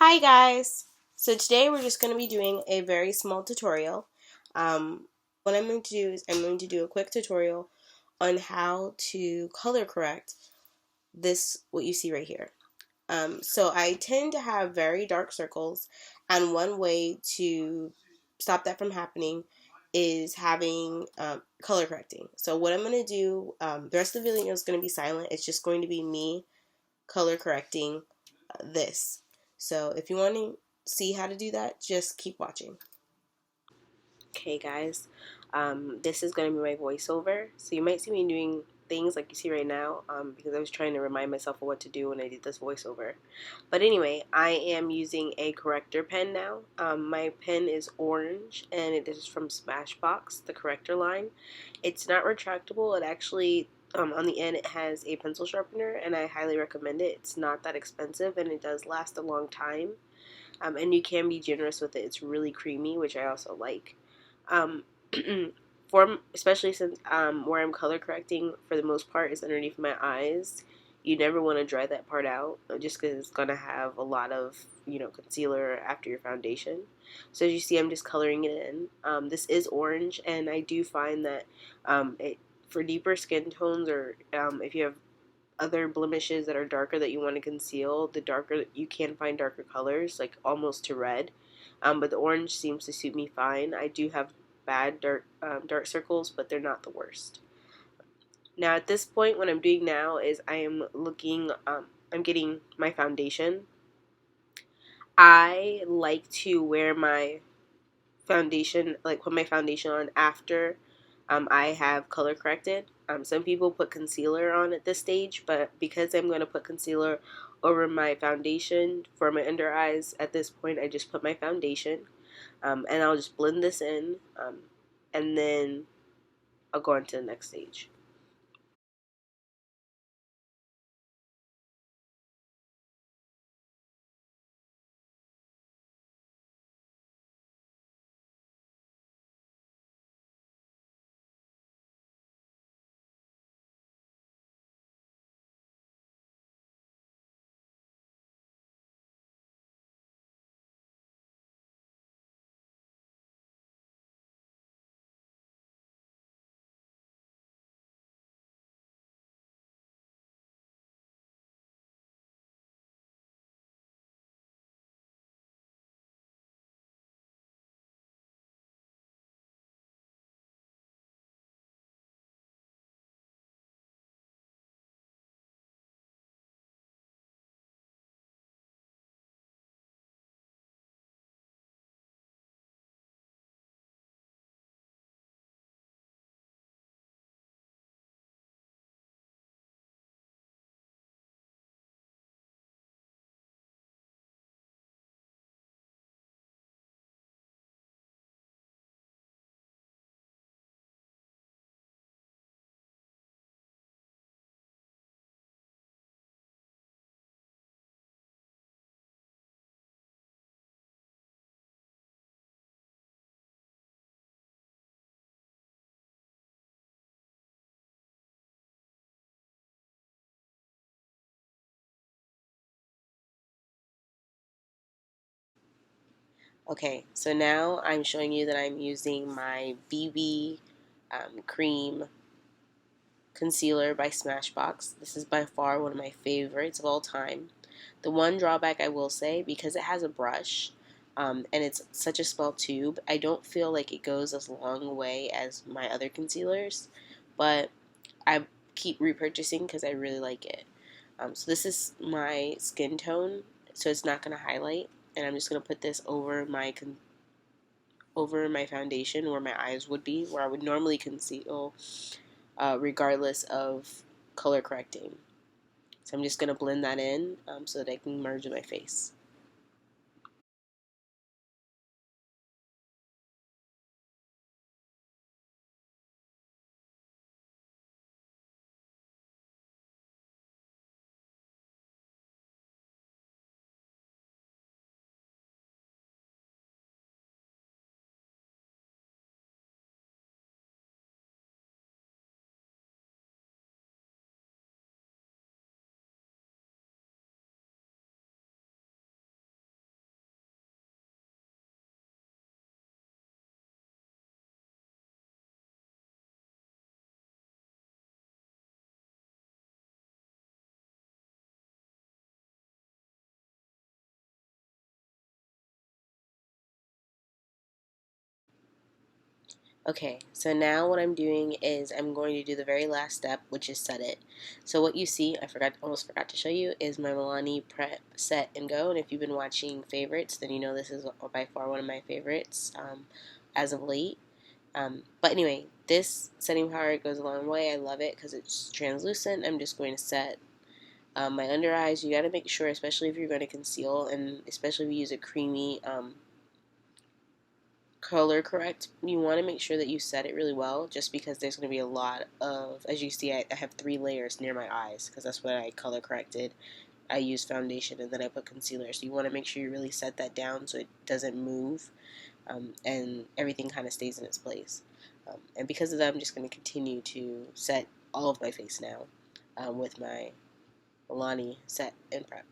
Hi guys! So today we're just going to be doing a very small tutorial. What I'm going to do is I'm going to do a quick tutorial on how to color correct what you see right here. So I tend to have very dark circles, and one way to stop that from happening is having color correcting. So what I'm going to do, the rest of the video is going to be silent. It's just going to be me color correcting this. So if you want to see how to do that, just keep watching. Okay guys, this is going to be my voiceover. So you might see me doing things like you see right now because I was trying to remind myself of what to do when I did this voiceover. But anyway, I am using a corrector pen now. My pen is orange and it is from Smashbox, the corrector line. It's not retractable. It actually on the end it has a pencil sharpener, and I highly recommend it. It's not that expensive and it does last a long time. And you can be generous with it. It's really creamy, which I also like. Um, Especially since where I'm color correcting for the most part is underneath my eyes. You never want to dry that part out just because it's gonna have a lot of concealer after your foundation. So as you see, I'm just coloring it in. This is orange, and I do find that for deeper skin tones, or if you have other blemishes that are darker that you want to conceal, the darker you can find darker colors, like almost to red. But the orange seems to suit me fine. I do have bad dark circles, but they're not the worst. Now at this point, what I'm doing now is I'm getting my foundation. I like to wear my foundation, like put my foundation on after I have color corrected. Some people put concealer on at this stage, but because I'm going to put concealer over my foundation for my under eyes, at this point I just put my foundation, and I'll just blend this in, and then I'll go on to the next stage. Okay, so now I'm showing you that I'm using my BB cream concealer by Smashbox. This is by far one of my favorites of all time. The one drawback I will say, because it has a brush and it's such a small tube, I don't feel like it goes as long a way as my other concealers, but I keep repurchasing because I really like it. So this is my skin tone, so it's not going to highlight, and I'm just going to put this over my foundation where my eyes would be, where I would normally conceal, regardless of color correcting. So I'm just going to blend that in so that I can merge in my face. Okay, so now what I'm doing is I'm going to do the very last step, which is set it. So what you see, almost forgot to show you, is my Milani Prep Set and Go. And if you've been watching favorites, then you know this is by far one of my favorites as of late. But anyway, this setting powder goes a long way. I love it because it's translucent. I'm just going to set my under eyes. You got to make sure, especially if you're going to conceal, and especially if you use a creamy color correct, you want to make sure that you set it really well, just because there's going to be a lot of, as you see, I have 3 layers near my eyes because that's what I color corrected. I use foundation and then I put concealer, so you want to make sure you really set that down so it doesn't move, and everything kind of stays in its place. And because of that, I'm just going to continue to set all of my face now with my Milani Set and Prep.